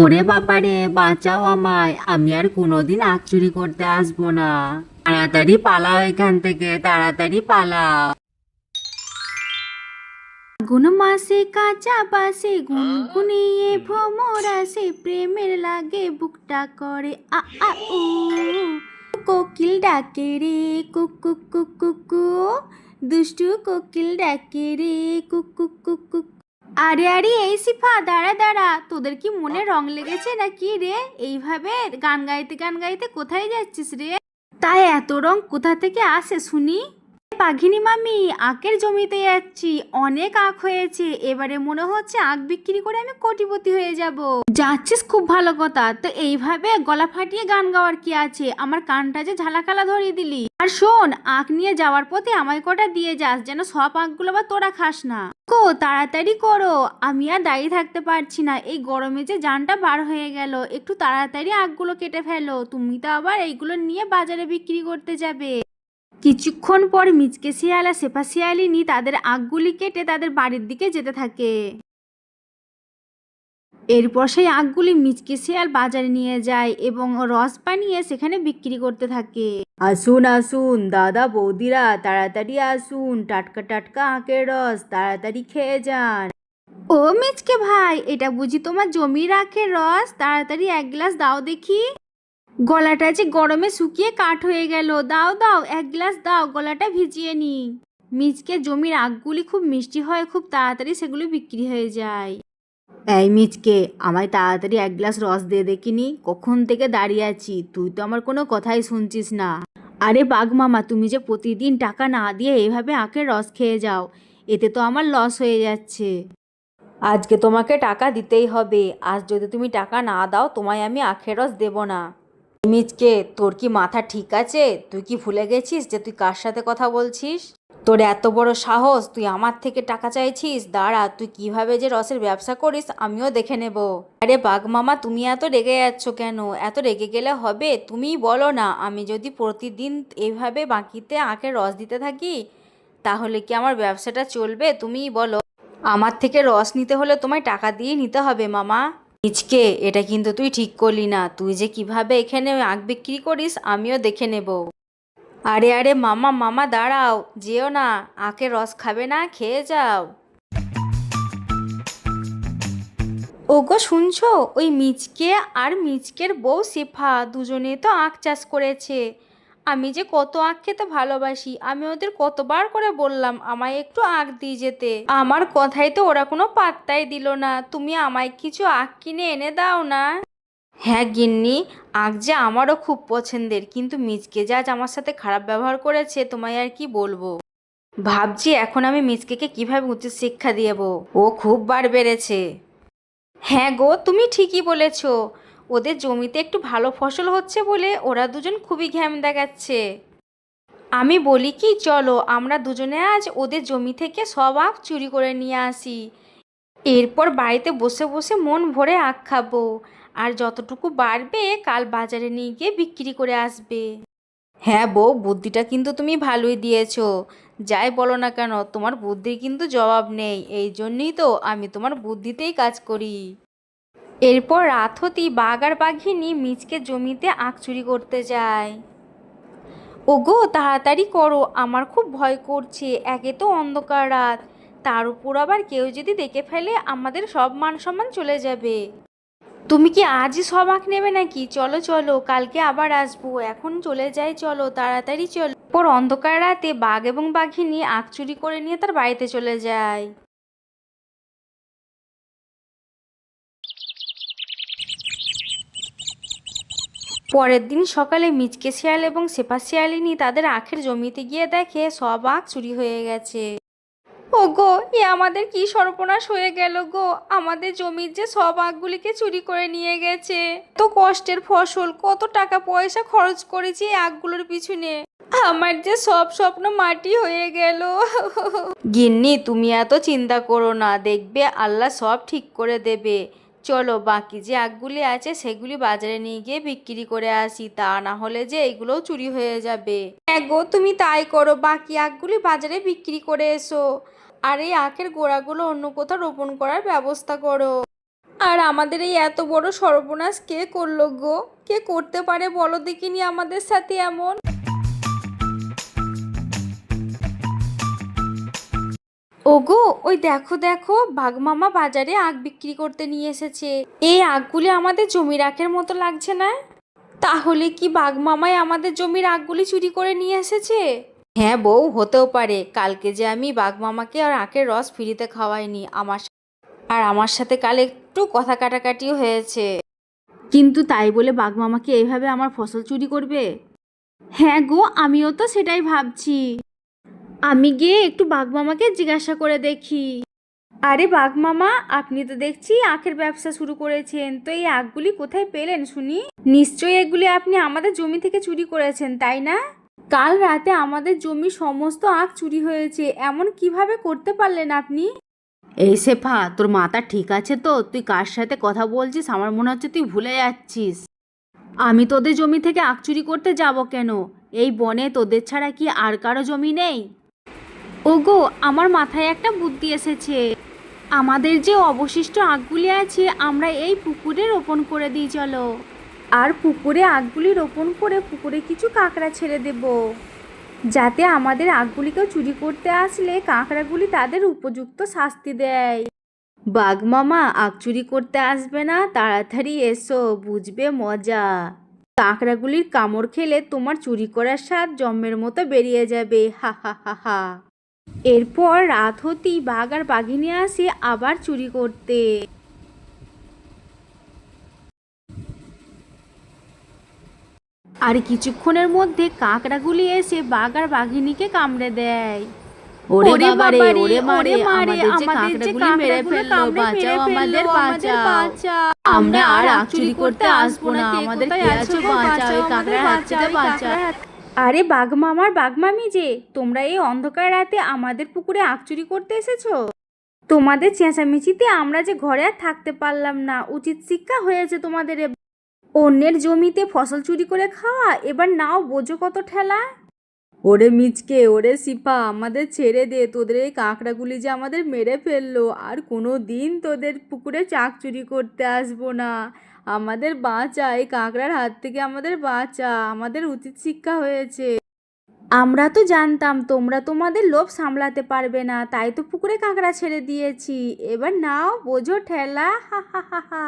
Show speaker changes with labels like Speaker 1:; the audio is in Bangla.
Speaker 1: ওরে বাবারে, বাঁচাও আমায়, আমি আর কোনোদিন আখ চুরি করতে আসবো না। তাড়াতাড়ি পালাও এখান থেকে, তাড়াতাড়ি পালাও।
Speaker 2: ফাগুন মাসে কাঁচা বাসে গুনগুনিয়ে ভ্রমর আসে, প্রেমের লাগে বুকটা করে আ আ উ। কোকিল ডাকে রে কুক কুক কুক কুক কু, দুষ্টু কোকিল ডাকে রে কুক কুক কুক কুক। আরে আরে এই সিফা, দাঁড়া দাঁড়া, তোদের কি মনে রং লেগেছে নাকি রে? এইভাবে গান গাইতে গান গাইতে কোথায় যাচ্ছিস রে? তাই এত রং কোথা থেকে আসে শুনি? বাঘিনী মামি, আখের জমিতে যাচ্ছি, অনেক আখ হয়েছে, এবারে মনে হচ্ছে আখ বিক্রি করে আমি কোটিপতি হয়ে যাব। যাচ্ছিস, খুব ভালো কথা, তো এইভাবে গলা ফাটিয়ে গান গাওয়ার কি আছে? আমার কানটা যে ঝালাকালা ধরিয়ে দিলি। আর শোন, আখ নিয়ে যাওয়ার পথে আমায় কটা দিয়ে যাস, যেন সব আখগুলো বা তোরা খাস না। তাড়াতাড়ি করো, আমি আর দাঁড়িয়ে থাকতে পারছি না, এই গরমে যে জানটা বার হয়ে গেল। একটু তাড়াতাড়ি আখগুলো কেটে ফেলো, তুমি তো আবার এইগুলো নিয়ে বাজারে বিক্রি করতে যাবে। কিছুক্ষণ পর মিচকে শিয়াল আর শেফা শিয়ালিনী তাদের আখগুলি কেটে তাদের বাড়ির দিকে যেতে থাকে। এরপর সেই আখগুলি মিচকে শিয়াল বাজারে নিয়ে যায় এবং রস বানিয়ে সেখানে বিক্রি করতে থাকে।
Speaker 1: আসুন আসুন দাদা বৌদিরা, তাড়াতাড়ি আসুন, টাটকা টাটকা আখের রস তাড়াতাড়ি খেয়ে যান।
Speaker 2: ও মিচকে ভাই, এটা বুঝি তোমার জমির আখের রস? তাড়াতাড়ি এক গ্লাস দাও দেখি। গলাটা যে গরমে শুকিয়ে কাঠ হয়ে গেল, দাও দাও এক গ্লাস দাও, গলাটা ভিজিয়ে নি। মিচকে জমির আখগুলি খুব মিষ্টি হয়, খুব তাড়াতাড়ি সেগুলি বিক্রি হয়ে যায়।
Speaker 1: এই মিচকে, আমায় তাড়াতাড়ি এক গ্লাস রস দিয়ে দেখিনি, কখন থেকে দাঁড়িয়ে আছি, তুই তো আমার কোনো কথাই শুনছিস না। আরে বাঘ মামা, তুমি যে প্রতিদিন টাকা না দিয়ে এভাবে আখের রস খেয়ে যাও, এতে তো আমার লস হয়ে যাচ্ছে। আজকে তোমাকে টাকা দিতেই হবে, আজ যদি তুমি টাকা না দাও তোমায় আমি আখের রস দেব না। মিচকে, তোর কি মাথা ঠিক আছে? তুই কি ভুলে গেছিস যে তুই কার সাথে কথা বলছিস? তোর এত বড় সাহস, তুই আমার থেকে টাকা চাইছিস? দাঁড়া, তুই কিভাবে যে রসের ব্যবসা করিস আমিও দেখে নেব। আরে বাঘ মামা, তুমি এত রেগে যাচ্ছ কেন? এত রেগে গেলে হবে? তুমিই বলো না, আমি যদি প্রতিদিন এইভাবে বাকিতে আখের রস দিতে থাকি তাহলে কি আমার ব্যবসাটা চলবে? তুমিই বলো। আমার থেকে রস নিতে হলে তোমায় টাকা দিয়ে নিতে হবে মামা। মিচকে, এটা কিন্তু তুই ঠিক করলি না, তুই যে কিভাবে এখানে আখ বিক্রি করিস আমিও দেখে নেব। আরে আরে মামা মামা দাঁড়াও, যেও না, আখের রস খাবে না, খেয়ে যাও।
Speaker 2: ওগো শুনছো, ওই মিচকে আর মিচকের বউ শেফা দুজনে তো আখ চাষ করেছে। আমি যে কত আখ খেতে ভালোবাসি, আমি ওদের কতবার করে বললাম আমায় একটু আখ দিয়ে যেতে, আমার কথাই তো ওরা কোনো পাত্তাই দিল না। তুমি আমায় কিছু আখ কিনে এনে দাও না।
Speaker 1: হ্যাঁ গিন্নি, আখ যে আমারও খুব পছন্দের, কিন্তু মিচকে যে আজ আমার সাথে খারাপ ব্যবহার করেছে তোমায় আর কি বলবো। ভাবছি এখন আমি মিচকেকে কিভাবে উচিত শিক্ষা দিয়েব, ও খুব বার বেড়েছে।
Speaker 2: হ্যাঁ গো, তুমি ঠিকই বলেছ, ওদের জমিতে একটু ভালো ফসল হচ্ছে বলে ওরা দুজন খুবই ঘ্যাম দেখাচ্ছে। আমি বলি কি, চলো আমরা দুজনে আজ ওদের জমি থেকে সব আখ চুরি করে নিয়ে আসি, এরপর বাড়িতে বসে বসে মন ভরে আখ খাবো, আর যতটুকু বাড়বে কাল বাজারে নিয়ে গিয়ে বিক্রি করে আসবে।
Speaker 1: হ্যাঁ বউ, বুদ্ধিটা কিন্তু তুমি ভালোই দিয়েছো। যাই বলো না কেন, তোমার বুদ্ধির কিন্তু জবাব নেই, এই জন্যই তো আমি তোমার বুদ্ধিতেই কাজ করি।
Speaker 2: এরপর রাত হতেই বাঘ আর বাঘিনী মিচকে জমিতে আখ চুরি করতে যায়। ওগো তাড়াতাড়ি করো, আমার খুব ভয় করছে, একে তো অন্ধকার রাত, তার উপর আবার কেউ যদি দেখে ফেলে আমাদের সব মান সম্মান চলে যাবে। তুমি কি আজই সব আখ নেবে নাকি? চলো চলো, কালকে আবার আসবো, এখন চলে যাই, চলো তাড়াতাড়ি চলো। পর অন্ধকার রাতে বাঘ এবং বাঘিনী আখ চুরি করে নিয়ে তার বাড়িতে চলে যায়। পরের দিন সকালে মিচকে শিয়াল এবং শেফা শিয়ালিনী তাদের আখের জমিতে গিয়ে দেখে সব আখ চুরি হয়ে গেছে। ওগো, এ আমাদের কি সর্বনাশ হয়ে গেল গো, আমাদের জমির যে সব আখগুলিকে চুরি করে নিয়ে গেছে। তো কষ্টের ফসল, কত টাকা পয়সা খরচ করেছি এই আখগুলোর পিছনে, আমার যে সব স্বপ্ন মাটি হয়ে গেল।
Speaker 1: গিন্নি, তুমি এত চিন্তা করো না, দেখবে আল্লাহ সব ঠিক করে দেবে। চলো বাকি যে আখগুলি আছে সেগুলি বাজারে নিয়ে গিয়ে বিক্রি করে আসি, তা না হলে যে এগুলোও চুরি হয়ে যাবে।
Speaker 2: হ্যাঁ গো, তুমি তাই করো, বাকি আখগুলি বাজারে বিক্রি করে এসো, আর এই আখের গোড়াগুলো অন্য কোথাও রোপণ করার ব্যবস্থা করো। আর আমাদের এই এত বড় সর্বনাশ কে করলো গো? কে করতে পারে বলো দেখিনি আমাদের সাথে এমন? ওগো, ওই দেখো দেখো, বাঘমামা বাজারে আখ বিক্রি করতে নিয়ে এসেছে। এই আখগুলি আমাদের জমির আখের মতো লাগছে না? তাহলে কি বাঘমামাই আমাদের জমির আখগুলি চুরি করে নিয়ে এসেছে? হ্যাঁ বউ, হতেও পারে। কালকে যে আমি বাঘমামাকে আর আখের রস ফ্রিতে খাওয়াইনি, আমার সাথে কাল একটু কথা কাটাকাটিও হয়েছে।
Speaker 1: কিন্তু তাই বলে বাঘমামাকে এইভাবে আমার ফসল চুরি করবে? হ্যাঁ গো, আমিও তো সেটাই ভাবছি। আমি গিয়ে একটু বাঘমামাকে জিজ্ঞাসা করে দেখি। আরে বাঘমামা, আপনি তো দেখছি আখের ব্যবসা শুরু করেছেন, তো এই আখগুলি কোথায় পেলেন শুনি? নিশ্চয়ই এগুলি আপনি আমাদের জমি থেকে চুরি করেছেন, তাই না? কাল রাতে আমাদের জমি সমস্ত আখ চুরি হয়েছে, এমন কিভাবে করতে পারলেন আপনি? এই শেফা, তোর মাথা ঠিক আছে তো? তুই কার সাথে কথা বলছিস? আমার মনে হচ্ছে তুই ভুলে যাচ্ছিস। আমি তোদের জমি থেকে আখ চুরি করতে যাব কেন? এই বনে তোদের ছাড়া কি আর কারো জমি নেই? ওগো, আমার মাথায় একটা বুদ্ধি এসেছে। আমাদের যে অবশিষ্ট আখগুলি আছে আমরা এই পুকুরে রোপণ করে দিই চলো। আর পুকুরে আখগুলি রোপণ করে পুকুরে কিছু কাঁকড়া ছেড়ে দেব, যাতে আমাদের আখগুলিকেও চুরি করতে আসলে কাঁকড়াগুলি তাদের উপযুক্ত শাস্তি দেয়। বাঘ মামা, আখ চুরি করতে আসবে না? তাড়াতাড়ি এসো, বুঝবে মজা। কাঁকড়াগুলির কামড় খেলে তোমার চুরি করার স্বাদ জম্মের মতো বেরিয়ে যাবে, হা হা হা হা। এরপর রাত হতেই বাঘ আর বাঘিনী আসে আবার চুরি করতে। আর কিছুক্ষণের মধ্যে কাঁকড়াগুলি এসে বাঘ আর বাঘিনীকে কামড়ে দেয়। ওরে বাবারে, ওরে মারে, আমাদের যে কাঁকড়াগুলি মেরে ফেললো, বাঁচাও আমাদের, বাঁচাও। আমরা আর আখ চুরি করতে আসবো না, আমাদের কে আছো বাঁচাও, এই কাঁকড়ার হাত থেকে বাঁচাও। আরে বাঘ মামার বাঘ মামি যে, তোমরা এই অন্ধকার রাতে আমাদের পুকুরে আখ চুরি করতে এসেছো? তোমাদের চেঁচামেচিতে আমরা যে ঘরে আর থাকতে পারলাম না, উচিত শিক্ষা হয়েছে তোমাদের। অন্যের জমিতে ফসল চুরি করে খাওয়া, এবার নাও বোঝো কত ঠেলা। ওরে মিচকে, ওরে সিপা, আমাদের ছেড়ে দে, তোদের এই কাঁকড়াগুলি যে আমাদের মেরে ফেললো, আর কোনো দিন তোদের পুকুরে চাক চুরি করতে আসবো না। আমাদের বাঁচা, এই কাঁকড়ার হাত থেকে আমাদের বাঁচা, আমাদের উচিত শিক্ষা হয়েছে। আমরা তো জানতাম তোমরা তোমাদের লোভ সামলাতে পারবে না, তাই তো পুকুরে কাঁকড়া ছেড়ে দিয়েছি। এবার নাও বোঝো ঠেলা, হা হা হা হা।